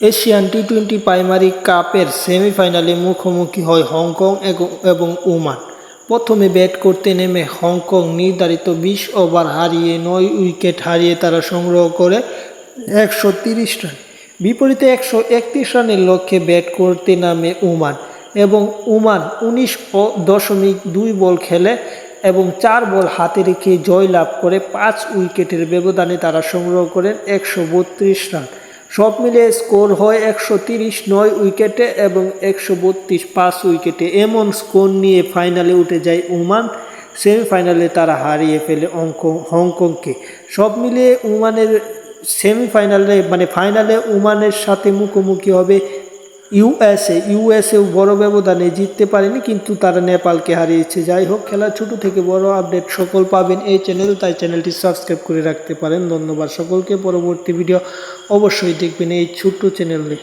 Asian টি-20 primary কাপের সেমিফাইনালে মুখোমুখি হয় হংকং এবং ওমান। প্রথমে ব্যাট করতে নেমে হংকং নির্ধারিত 20 ওভার হারিয়ে 9 উইকেট হারিয়ে তারা সংগ্রহ করে 130 রান। বিপরীতে 131 রানের লক্ষ্যে ব্যাট করতে নামে ওমান এবং ওমান 19.2 বল খেলে এবং 4 বল হাতে রেখে জয়লাভ করে 5 উইকেটের ব্যবধানে তারা সংগ্রহ করেন 132 রান। সব মিলিয়ে স্কোর হয় 130 9 উইকেটে এবং 132 5 উইকেটে। এমন স্কোর নিয়ে ফাইনালে উঠে যায় ওমান। সেমিফাইনালে তারা হারিয়ে ফেলে হংকংকে। সব মিলিয়ে ওমানের ফাইনালে ওমানের সাথে মুখোমুখি হবে ইউএসএ বড় ব্যবধানে জিততে পারেনি, কিন্তু তারা নেপালকে হারিয়েছে। যাই হোক, খেলার ছোট থেকে বড় আপডেট সকল পাবেন এই চ্যানেল, তাই চ্যানেলটি সাবস্ক্রাইব করে রাখতে পারেন। ধন্যবাদ সকলকে। পরবর্তী ভিডিও অবশ্যই দেখবেন এই ছোট্ট চ্যানেলে।